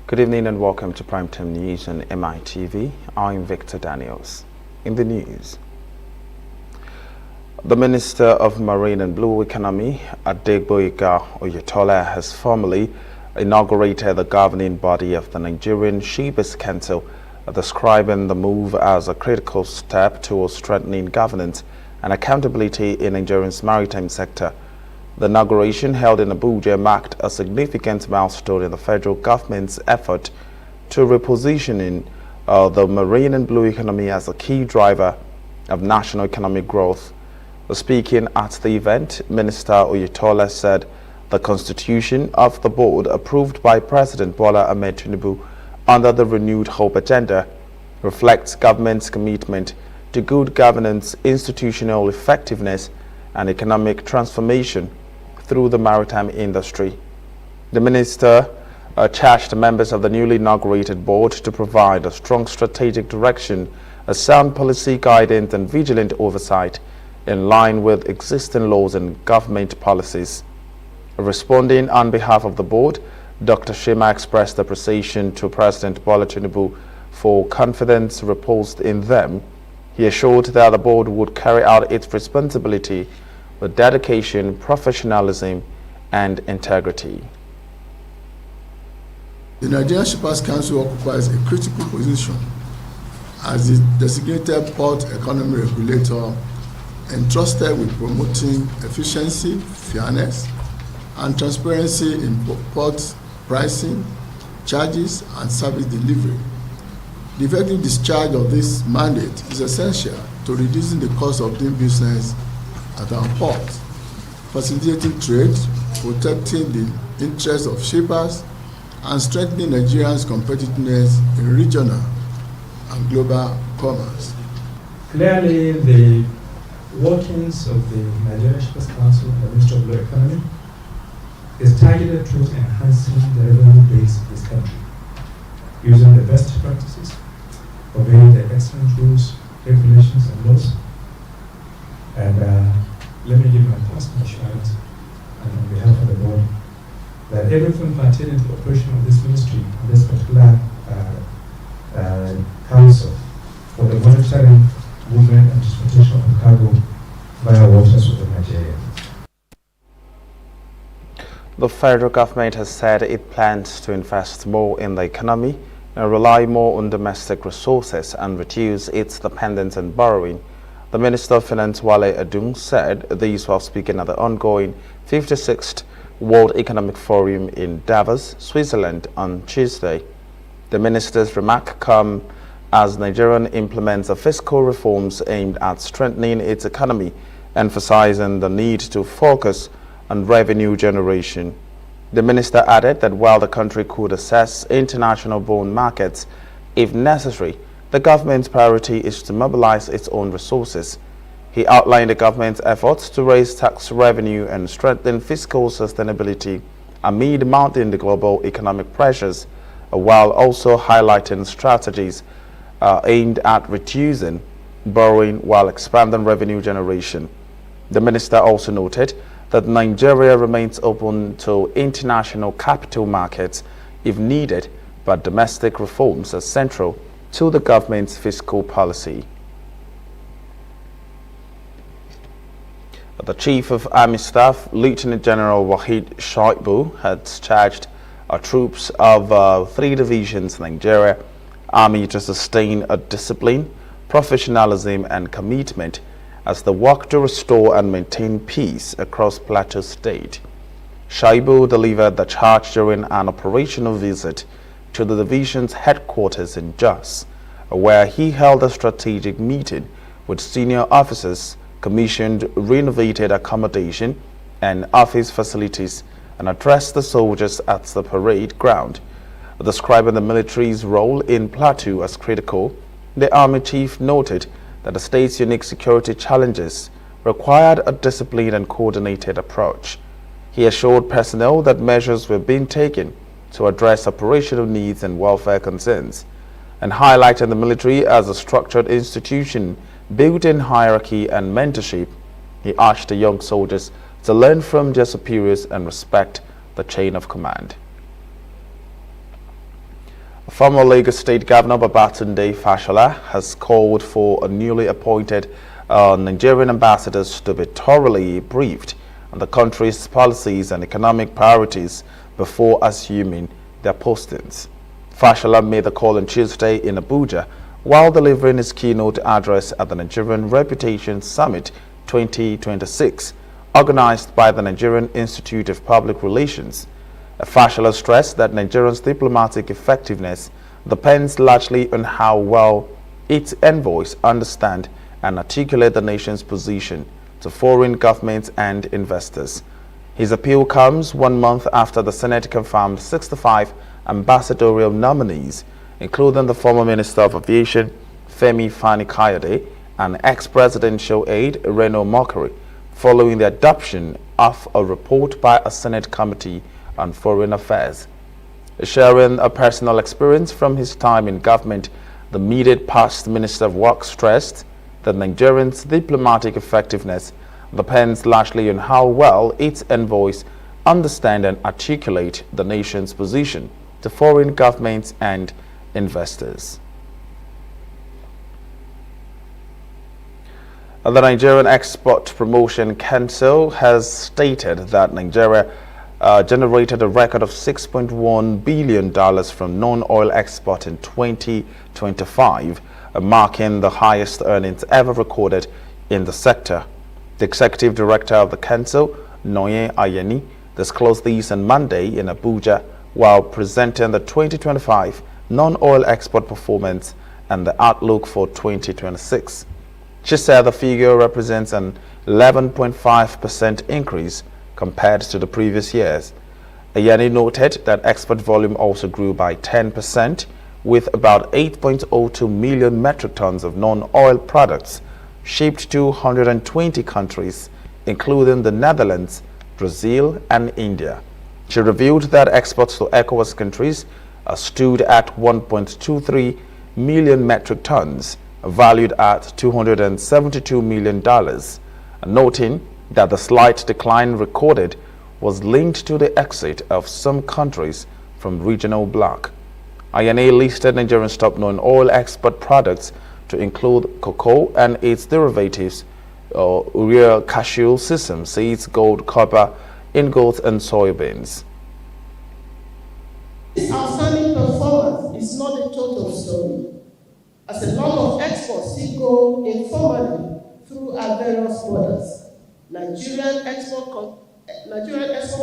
Good evening and welcome to Primetime News on Mitv. I'm Victor Daniels. In the news, the Minister of Marine and Blue Economy, Adegboyega Oyetola, has formally inaugurated the governing body of the Nigerian Shippers Council, describing the move as a critical step towards strengthening governance and accountability in Nigeria's maritime sector. The inauguration held in Abuja marked a significant milestone in the federal government's effort to repositioning the marine and blue economy as a key driver of national economic growth. Speaking at the event, Minister Oyetola said the constitution of the board approved by President Bola Ahmed Tinubu under the Renewed Hope Agenda reflects government's commitment to good governance, institutional effectiveness, and economic transformation through the maritime industry. The minister charged members of the newly inaugurated board to provide a strong strategic direction, a sound policy guidance, and vigilant oversight in line with existing laws and government policies. Responding on behalf of the board, Dr. Shema expressed appreciation to President Bola Tinubu for confidence reposed in them. He assured that the board would carry out its responsibility with dedication, professionalism, and integrity. The Nigerian Shippers Council occupies a critical position as the designated port economy regulator entrusted with promoting efficiency, fairness, and transparency in port pricing, charges, and service delivery. The effective discharge of this mandate is essential to reducing the cost of doing business at our ports, facilitating trade, protecting the interests of shippers, and strengthening Nigeria's competitiveness in regional and global commerce. Clearly, the workings of the Nigerian Shippers Council and the Ministry of Law Economy is targeted towards enhancing the revenue base of this country, using the best practices, obeying the excellent rules, regulations, and laws. And let me give my personal assurance, and on behalf of the board, that everything pertaining to the operation of this ministry and this particular council for the monitoring, movement, and transportation of cargo via waters within Nigeria. The federal government has said it plans to invest more in the economy and rely more on domestic resources and reduce its dependence on borrowing. The Minister of Finance, Wale Edun, said these while speaking at the ongoing 56th World Economic Forum in Davos, Switzerland on Tuesday. The minister's remark come as Nigeria implements the fiscal reforms aimed at strengthening its economy, emphasizing the need to focus on revenue generation. The minister added that while the country could access international bond markets if necessary, the government's priority is to mobilize its own resources. He outlined the government's efforts to raise tax revenue and strengthen fiscal sustainability amid mounting the global economic pressures, while also highlighting strategies aimed at reducing borrowing while expanding revenue generation. The minister also noted that Nigeria remains open to international capital markets if needed, but domestic reforms are central to the government's fiscal policy. The Chief of Army Staff, Lieutenant General Wahid Shaibu, has charged troops of 3 divisions in Nigeria Army to sustain a discipline, professionalism, and commitment as they work to restore and maintain peace across Plateau State. Shaibu delivered the charge during an operational visit to the division's headquarters in Jos, where he held a strategic meeting with senior officers, commissioned renovated accommodation and office facilities, and addressed the soldiers at the parade ground. Describing the military's role in Plateau as critical, the Army Chief noted that the state's unique security challenges required a disciplined and coordinated approach. He assured personnel that measures were being taken to address operational needs and welfare concerns, and highlighted the military as a structured institution built in hierarchy and mentorship. He urged the young soldiers to learn from their superiors and respect the chain of command. Former Lagos State Governor Babatunde Fashola has called for a newly appointed Nigerian ambassadors to be thoroughly briefed on the country's policies and economic priorities before assuming their postings. Fashola made the call on Tuesday in Abuja while delivering his keynote address at the Nigerian Reputation Summit 2026, organized by the Nigerian Institute of Public Relations. Fashola stressed that Nigeria's diplomatic effectiveness depends largely on how well its envoys understand and articulate the nation's position to foreign governments and investors. His appeal comes 1 month after the Senate confirmed 65 ambassadorial nominees, including the former Minister of Aviation, Femi Fani-Kayode, and ex-presidential aide, Reno Mokari, following the adoption of a report by a Senate Committee on Foreign Affairs. Sharing a personal experience from his time in government, the immediate past Minister of Works stressed that Nigerians' diplomatic effectiveness depends largely on how well its envoys understand and articulate the nation's position to foreign governments and investors. The Nigerian Export Promotion Council has stated that Nigeria generated a record of $6.1 billion from non-oil export in 2025, marking the highest earnings ever recorded in the sector. The executive director of the council, Noye Ayeni, disclosed these on Monday in Abuja while presenting the 2025 non-oil export performance and the outlook for 2026. She said the figure represents an 11.5% increase compared to the previous years. Ayeni noted that export volume also grew by 10%, with about 8.02 million metric tons of non-oil products shipped to 120 countries, including the Netherlands, Brazil, and India. She revealed that exports to ECOWAS countries stood at 1.23 million metric tons, valued at $272 million, noting that the slight decline recorded was linked to the exit of some countries from regional bloc. Ayeni listed Nigeria's top non-oil export products to include cocoa and its derivatives, urea, cashew, sesame seeds, gold, copper, ingots, and soybeans. This outstanding performance is not a total story, as a lot of exports still go informally through our various borders. Nigerian Export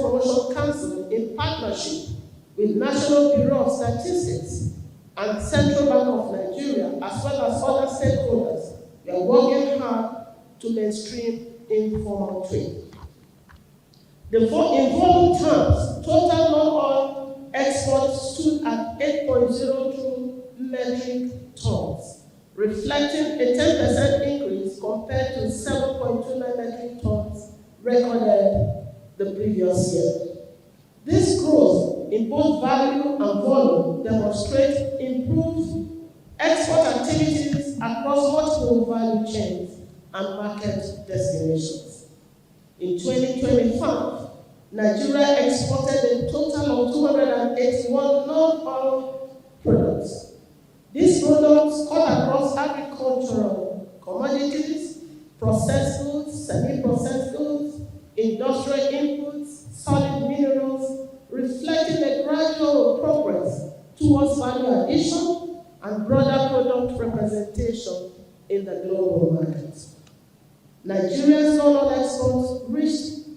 Promotion Council, in partnership with National Bureau of Statistics and Central Bank of Nigeria, as well as other stakeholders, we are working hard to mainstream informal trade. In volume terms, total non-oil exports stood at 8.02 metric tons, reflecting a 10% increase compared to 7.29 metric tons recorded the previous year. This growth in both value and volume demonstrates improved export activities across multiple value chains and market destinations. In 2025, Nigeria exported a total of 281 non-oil products. These products cut across agricultural commodities, processed goods, semi-processed goods, industrial inputs, solid minerals, reflecting a gradual progress towards value addition and broader product representation in the global markets. Nigeria's non-oil exports reached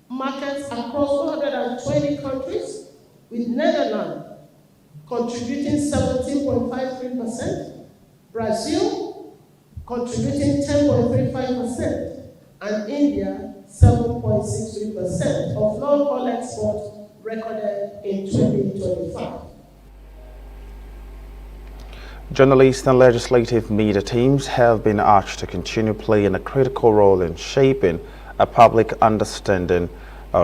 markets across 120 countries, with Netherlands contributing 17.53%, Brazil contributing 10.35%, and India 7.63% of non-oil exports recorded in 2025. Journalists and legislative media teams have been urged to continue playing a critical role in shaping a public understanding,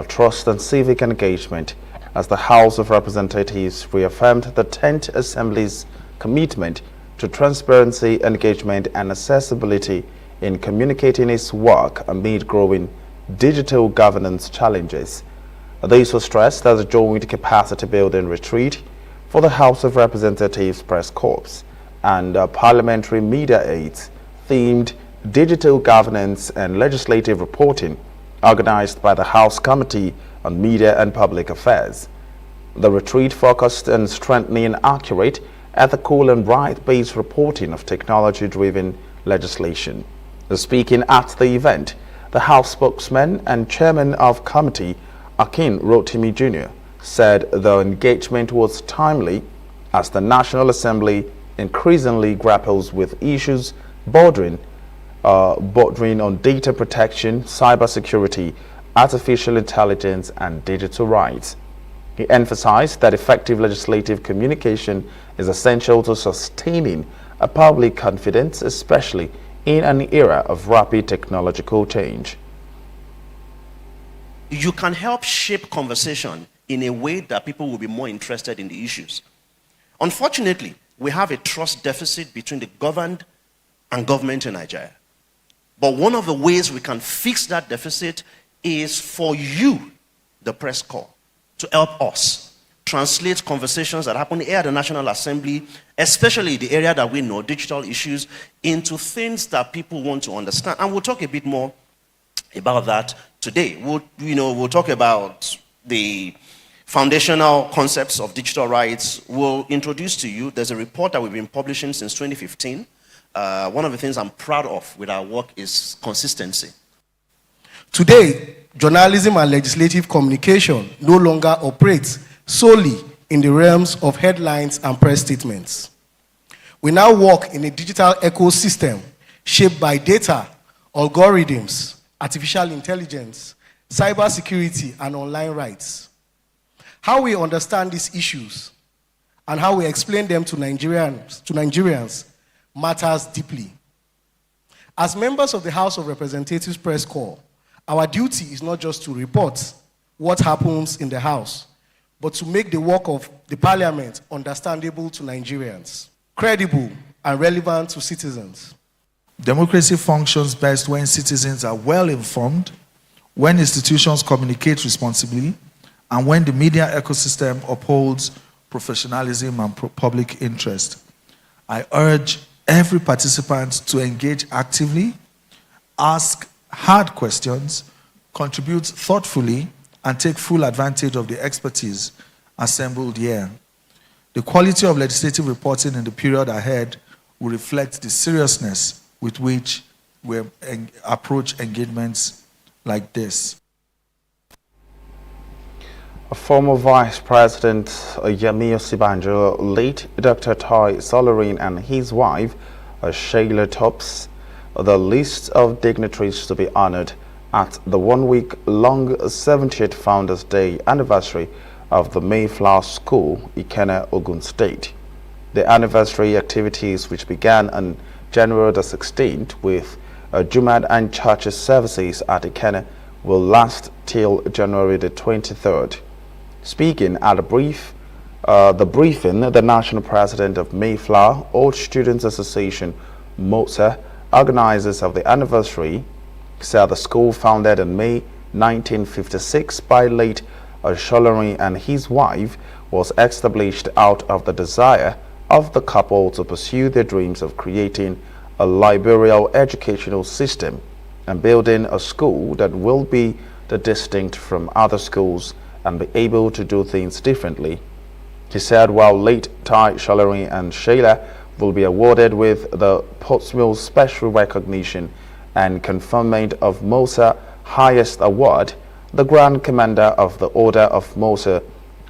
trust and civic engagement as the House of Representatives reaffirmed the 10th Assembly's commitment to transparency, engagement and accessibility in communicating its work amid growing digital governance challenges. This was stressed as a joint capacity building retreat for the House of Representatives Press Corps and Parliamentary Media Aids themed Digital Governance and Legislative Reporting, organized by the House Committee on Media and Public Affairs. The retreat focused on strengthening accurate, ethical and right-based reporting of technology-driven legislation. Speaking at the event, the House spokesman and chairman of committee, Akin Rotimi Jr., said the engagement was timely as the National Assembly increasingly grapples with issues bordering on data protection, cybersecurity, artificial intelligence, and digital rights. He emphasized that effective legislative communication is essential to sustaining a public confidence, especially in an era of rapid technological change. You can help shape conversation in a way that people will be more interested in the issues. Unfortunately, we have a trust deficit between the governed and government in Nigeria. But one of the ways we can fix that deficit is for you, the press corps, to help us translate conversations that happen here at the National Assembly, especially the area that we know, digital issues, into things that people want to understand. And we'll talk a bit more about that today. We'll talk about the foundational concepts of digital rights. We'll introduce to you, there's a report that we've been publishing since 2015. One of the things I'm proud of with our work is consistency. Today, journalism and legislative communication no longer operates solely in the realms of headlines and press statements. We now work in a digital ecosystem shaped by data, algorithms, artificial intelligence, cybersecurity, and online rights. How we understand these issues and how we explain them to Nigerians matters deeply. As members of the House of Representatives Press Corps, our duty is not just to report what happens in the House, but to make the work of the Parliament understandable to Nigerians, credible and relevant to citizens. Democracy functions best when citizens are well informed, when institutions communicate responsibly, and when the media ecosystem upholds professionalism and public interest. I urge every participant to engage actively, ask hard questions, contribute thoughtfully, and take full advantage of the expertise assembled here. The quality of legislative reporting in the period ahead will reflect the seriousness with which we approach engagements like this. Former Vice President Yemi Osibanjo, late Dr. Toy Solorin, and his wife, Sheila tops the list of dignitaries to be honored at the one-week-long 70th Founders' Day anniversary of the Mayflower School, Ikenne, Ogun State. The anniversary activities, which began on January the 16th with Jumad and church services at Ikenne, will last till January the 23rd. Speaking at the briefing, the National President of Mayflower Old Students Association, MOSA, organizers of the anniversary, said the school, founded in May 1956 by late Sholari and his wife, was established out of the desire of the couple to pursue their dreams of creating a liberal educational system and building a school that will be distinct from other schools and be able to do things differently. He said while late Ty Sholari and Sheila will be awarded with the Portsmouth Special Recognition and conferment of MOSA highest award, the Grand Commander of the Order of MOSA,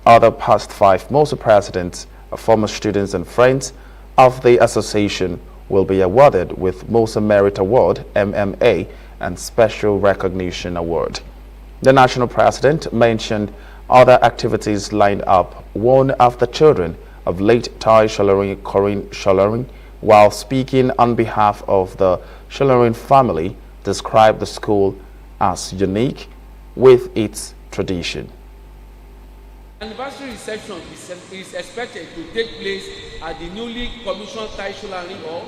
other past 5 MOSA presidents, former students and friends of the association will be awarded with MOSA Merit Award, MMA, and Special Recognition Award. The national president mentioned other activities lined up. One of the children of late Ty Sholari, Corinne Sholari, while speaking on behalf of the Sholari family, described the school as unique with its tradition. Anniversary reception is expected to take place at the newly commissioned Tai Sholari Hall,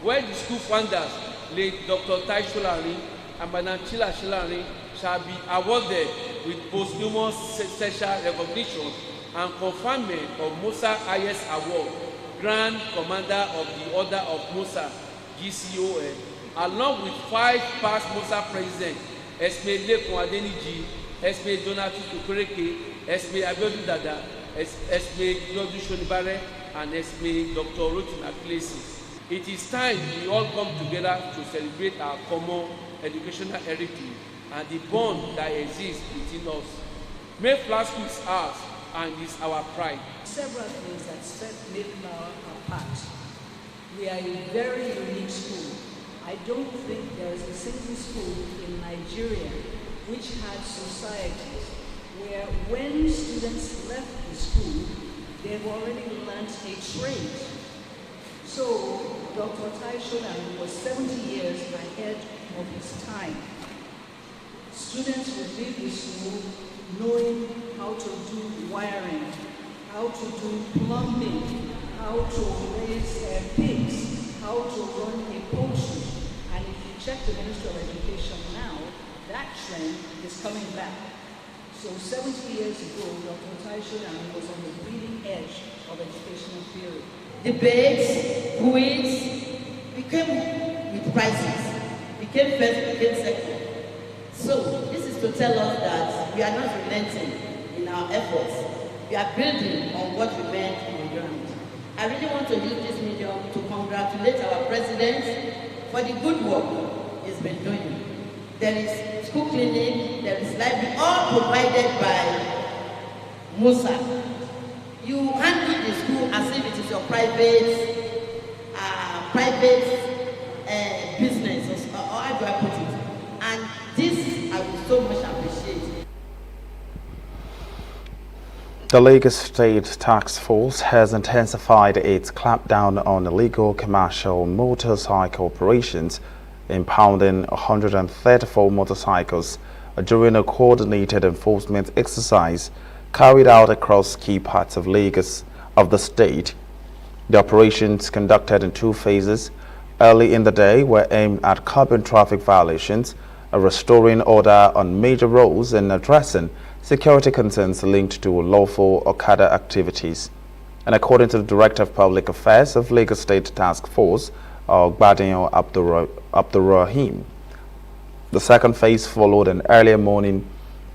where the school founders, late Dr. Tai Sholari and Madam Chila Sholari, shall be awarded with posthumous special recognition and conferment of Musa Highest Award, Grand Commander of the Order of Musa, GCON, along with 5 past Musa presidents, Esme Lekun Adeniji, Esme Donatu Tukureke, Esme Abiodun Dada, Esme Yodu Shonibare, and Esme Dr. Rotimi Aklesi. It is time we all come together to celebrate our common educational heritage and the bond that exists between us. Mayflower School is ours and is our pride. Several things that set Mayflower apart. We are a very unique school. I don't think there is a single school in Nigeria which had societies where when students left the school, they've already learned a trade. So Dr. Taisholan was 70 years ahead of his time. Students would leave the school knowing how to do wiring, how to do plumbing, how to raise pigs, how to run a poultry. And if you check the Ministry of Education now, that trend is coming back. So 70 years ago, Dr. Taisholan was on the bleeding edge of educational theory. Debates, quiz, we came with prizes, became first, became second. So this is to tell us that we are not relenting in our efforts. We are building on what we meant on the ground. I really want to use this medium to congratulate our president for the good work he's been doing. There is school clinic, there is library, all provided by Musa. You handle the school as if it is your private business, or how do I put it? And this I will so much appreciate. The Lagos State Task Force has intensified its clampdown on illegal commercial motorcycle operations, impounding 134 motorcycles during a coordinated enforcement exercise carried out across key parts of Lagos of the state. The operations, conducted in 2 phases, early in the day were aimed at curbing traffic violations, restoring order on major roads, and addressing security concerns linked to lawful Okada activities. And according to the Director of Public Affairs of Lagos State Task Force, Gbadin Abdurrahim, the second phase followed an earlier morning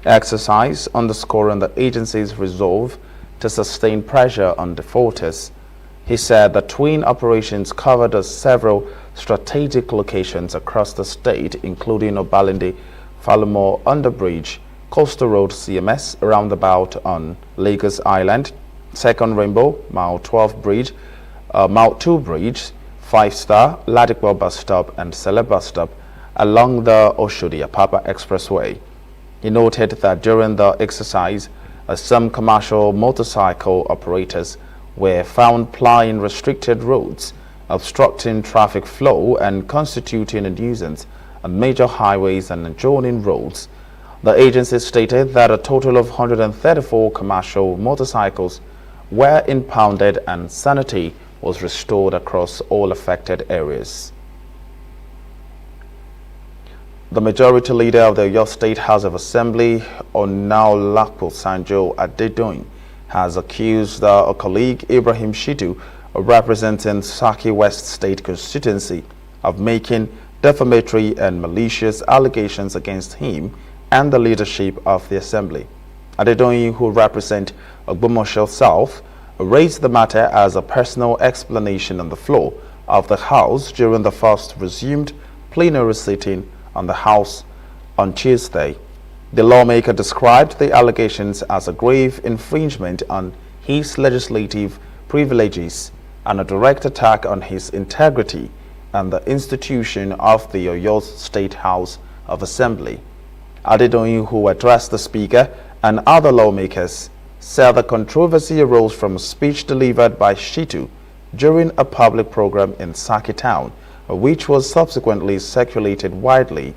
exercise underscoring the agency's resolve to sustain pressure on defaulters. He said the twin operations covered several strategic locations across the state, including Obalende, Falamo Underbridge, Coastal Road CMS, roundabout on Lagos Island, Second Rainbow, Mile 12 Bridge, Mile 2 Bridge, 5-Star, Ladikwa Bus Stop, and Sele Bus Stop along the Oshodi-Apapa Expressway. He noted that during the exercise, some commercial motorcycle operators were found plying restricted roads, obstructing traffic flow and constituting a nuisance on major highways and adjoining roads. The agency stated that a total of 134 commercial motorcycles were impounded and sanity was restored across all affected areas. The majority leader of the Oyo State House of Assembly, Onaolapo Sanjo Adedoyin, has accused a colleague, Ibrahim Shitu, representing Saki West State constituency, of making defamatory and malicious allegations against him and the leadership of the Assembly. Adedoyin, who represents Ogbomoso South, raised the matter as a personal explanation on the floor of the House during the first resumed plenary sitting on the House on Tuesday. The lawmaker described the allegations as a grave infringement on his legislative privileges and a direct attack on his integrity and the institution of the Oyo State House of Assembly. Adedoyin, who addressed the Speaker and other lawmakers, said the controversy arose from a speech delivered by Shitu during a public program in Saki Town, which was subsequently circulated widely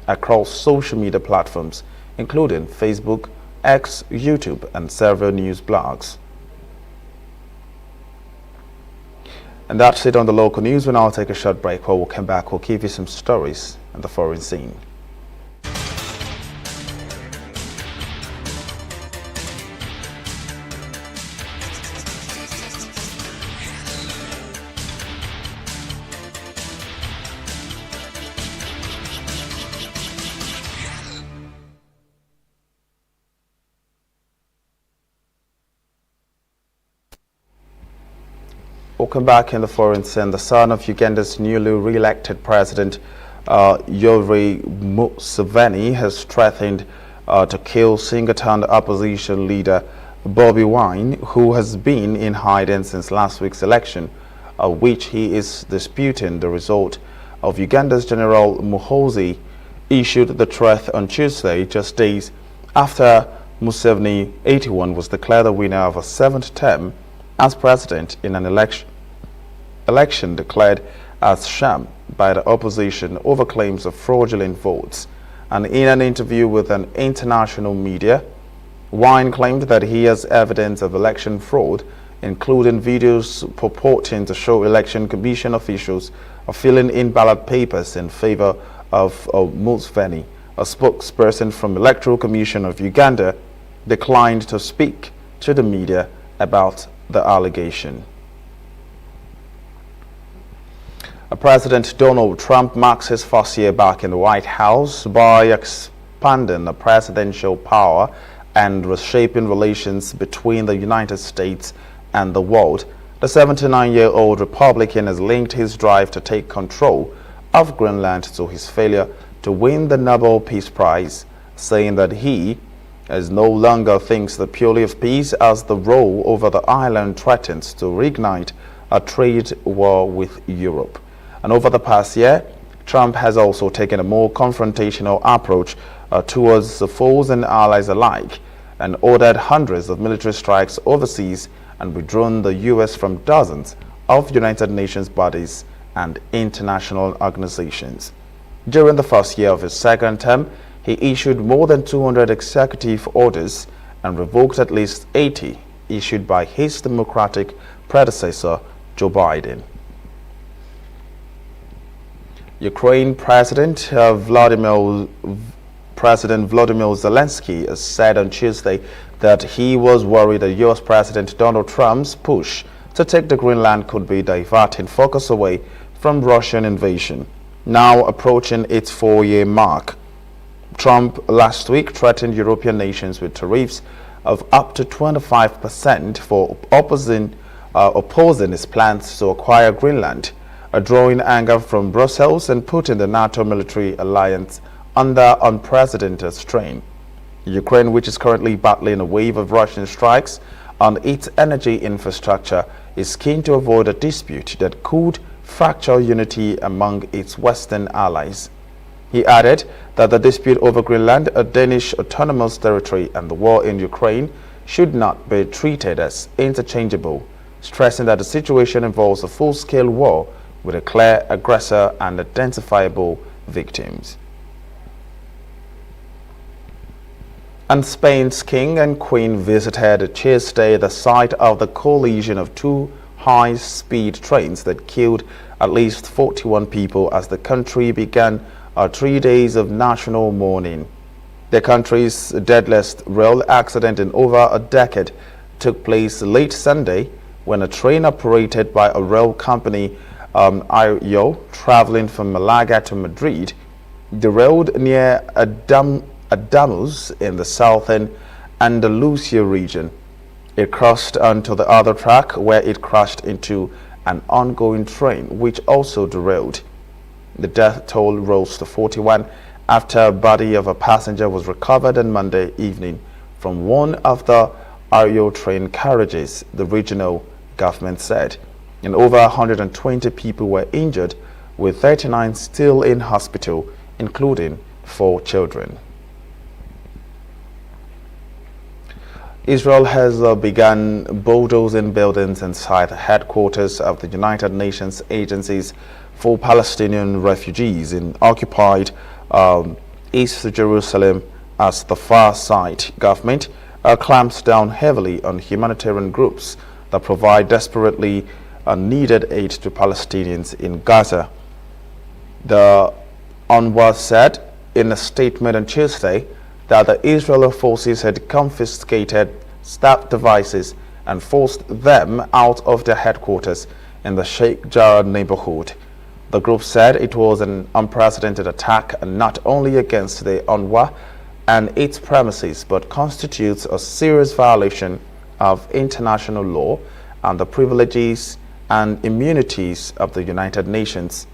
across social media platforms, including Facebook, X, YouTube, and several news blogs. And that's it on the local news. We'll now take a short break. When we'll come back, we'll give you some stories on the foreign scene. Welcome back in the foreign scene. The son of Uganda's newly re-elected president, Yoweri Museveni, has threatened to kill Singleton opposition leader Bobby Wine, who has been in hiding since last week's election, which he is disputing the result of. Uganda's General Muhoozi issued the threat on Tuesday, just days after Museveni, 81, was declared the winner of a 7th term as president in an election declared as sham by the opposition over claims of fraudulent votes. And in an interview with an international media, Wine claimed that he has evidence of election fraud, including videos purporting to show election commission officials filling in ballot papers in favor of Museveni. A spokesperson from Electoral Commission of Uganda declined to speak to the media about the allegation. President Donald Trump marks his first year back in the White House by expanding the presidential power and reshaping relations between the United States and the world. The 79-year-old Republican has linked his drive to take control of Greenland to his failure to win the Nobel Peace Prize, saying that he no longer thinks the purely of peace as the roll over the island threatens to reignite a trade war with Europe. And over the past year, Trump has also taken a more confrontational approach towards the foes and allies alike, and ordered hundreds of military strikes overseas and withdrawn the U.S. from dozens of United Nations bodies and international organizations. During the first year of his second term, he issued more than 200 executive orders and revoked at least 80 issued by his Democratic predecessor, Joe Biden. Ukraine President Volodymyr Zelensky has said on Tuesday that he was worried that U.S. President Donald Trump's push to take the Greenland could be diverting focus away from Russian invasion, now approaching its 4-year mark. Trump last week threatened European nations with tariffs of up to 25% for opposing his plans to acquire Greenland, drawing anger from Brussels and putting the NATO military alliance under unprecedented strain. Ukraine, which is currently battling a wave of Russian strikes on its energy infrastructure, is keen to avoid a dispute that could fracture unity among its Western allies. He added that the dispute over Greenland, a Danish autonomous territory, and the war in Ukraine should not be treated as interchangeable, stressing that the situation involves a full-scale war with a clear aggressor and identifiable victims. And Spain's king and queen visited Tuesday the site of the collision of two high-speed trains that killed at least 41 people as the country began 3 days of national mourning. The country's deadliest rail accident in over a decade took place late Sunday when a train operated by a rail company, IO, traveling from Malaga to Madrid, derailed near Adamus in the southern Andalusia region. It crossed onto the other track where it crashed into an ongoing train, which also derailed. The death toll rose to 41 after a body of a passenger was recovered on Monday evening from one of the IO train carriages, the regional government said. And over 120 people were injured, with 39 still in hospital, including 4 children. Israel has begun bulldozing buildings inside the headquarters of the United Nations agencies for Palestinian refugees in occupied East Jerusalem as the far-right government clamps down heavily on humanitarian groups that provide desperately needed aid to Palestinians in Gaza. The UNRWA said in a statement on Tuesday that the Israeli forces had confiscated staff devices and forced them out of their headquarters in the Sheikh Jarrah neighborhood. The group said it was an unprecedented attack not only against the UNRWA and its premises, but constitutes a serious violation of international law and the privileges and Immunities of the United Nations.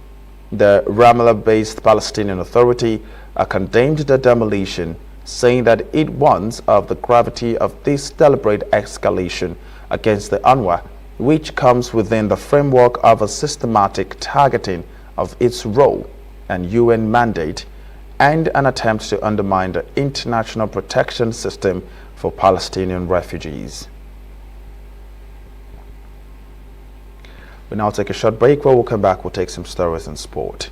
The Ramallah-based Palestinian Authority condemned the demolition, saying that it warns of the gravity of this deliberate escalation against the UNRWA, which comes within the framework of a systematic targeting of its role and UN mandate, and an attempt to undermine the international protection system for Palestinian refugees. We'll now take a short break. When we'll come back, we'll take some stories in sport.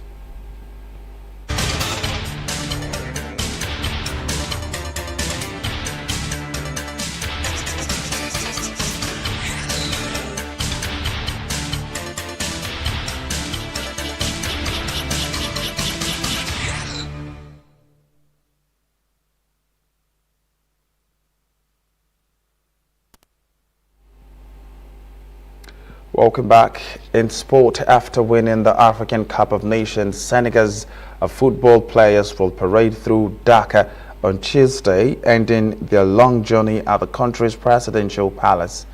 Welcome back. In sport, after winning the African Cup of Nations, Senegal's football players will parade through Dakar on Tuesday, ending their long journey at the country's presidential palace.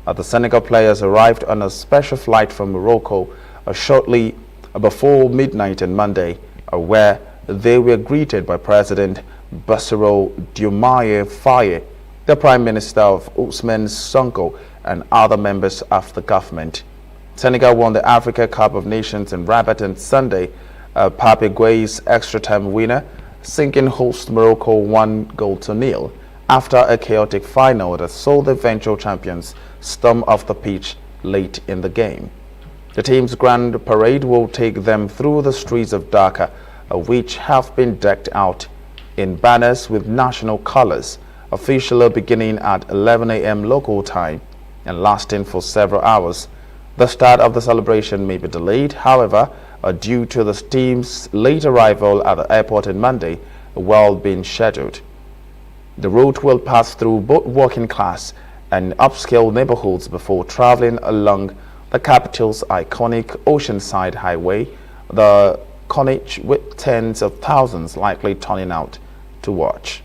The Senegal players arrived on a special flight from Morocco shortly before midnight on Monday, where they were greeted by President Bassirou Diomaye Faye, the Prime Minister of Ousmane Sonko, and other members of the government. Senegal won the Africa Cup of Nations in Rabat on Sunday. Pape Gue's extra-time winner, sinking host Morocco 1-0 after a chaotic final that saw the eventual champions storm off the pitch late in the game. The team's grand parade will take them through the streets of Dakar, which have been decked out in banners with national colors, officially beginning at 11 a.m. local time and lasting for several hours. The start of the celebration may be delayed, however, due to the team's late arrival at the airport on Monday, while being scheduled. The route will pass through both working class and upscale neighborhoods before traveling along the capital's iconic Oceanside Highway, the carnage with tens of thousands likely turning out to watch.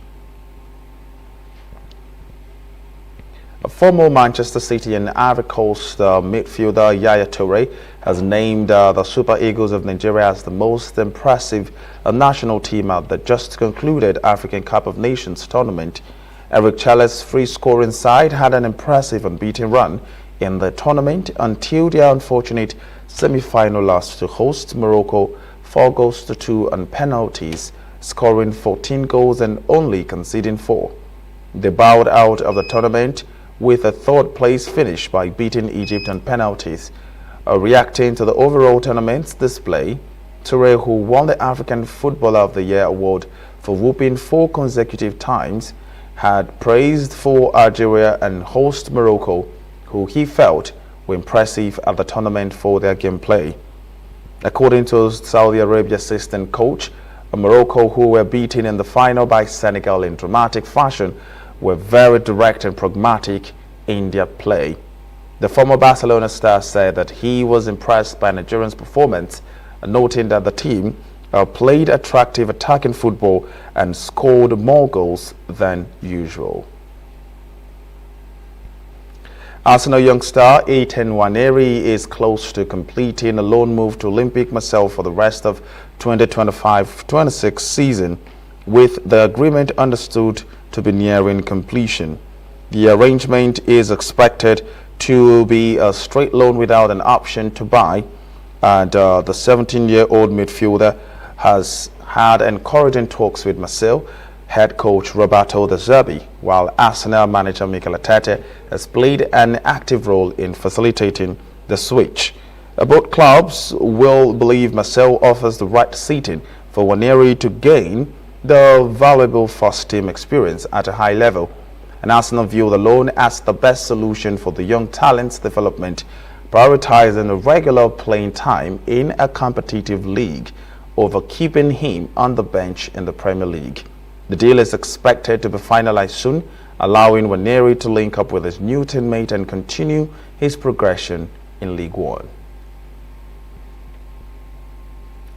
Former Manchester City and Ivory Coast midfielder Yaya Toure has named the Super Eagles of Nigeria as the most impressive national team at the just concluded African Cup of Nations tournament. Eric Chale's free-scoring side had an impressive unbeaten run in the tournament until their unfortunate semi-final loss to host Morocco 4-2 on penalties, scoring 14 goals and only conceding 4. They bowed out of the tournament with a third-place finish by beating Egypt on penalties. Reacting to the overall tournament's display, Toure, who won the African Footballer of the Year award for whooping 4 consecutive times, had praised for Algeria and host Morocco, who he felt were impressive at the tournament for their gameplay. According to Saudi Arabia assistant coach, Morocco, who were beaten in the final by Senegal in dramatic fashion, were very direct and pragmatic in their play. The former Barcelona star said that he was impressed by Nigerians' performance, noting that the team played attractive attacking football and scored more goals than usual. Arsenal youngster Ethan Nwaneri is close to completing a loan move to Olympique Marseille for the rest of 2025-26 season, with the agreement understood to be nearing completion. The arrangement is expected to be a straight loan without an option to buy, and the 17-year-old midfielder has had encouraging talks with Marseille head coach Roberto De Zerbi, while Arsenal manager Mikel Arteta has played an active role in facilitating the switch. Both clubs will believe Marseille offers the right seating for Nwaneri to gain the valuable first-team experience at a high level, and Arsenal view the loan as the best solution for the young talent's development, prioritizing a regular playing time in a competitive league over keeping him on the bench in the Premier League. The deal is expected to be finalized soon, allowing Nwaneri to link up with his new teammate and continue his progression in League One.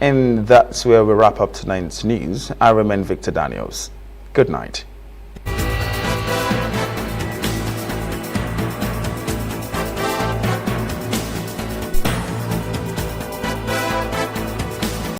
And that's where we wrap up tonight's news. I remain Victor Daniels. Good night.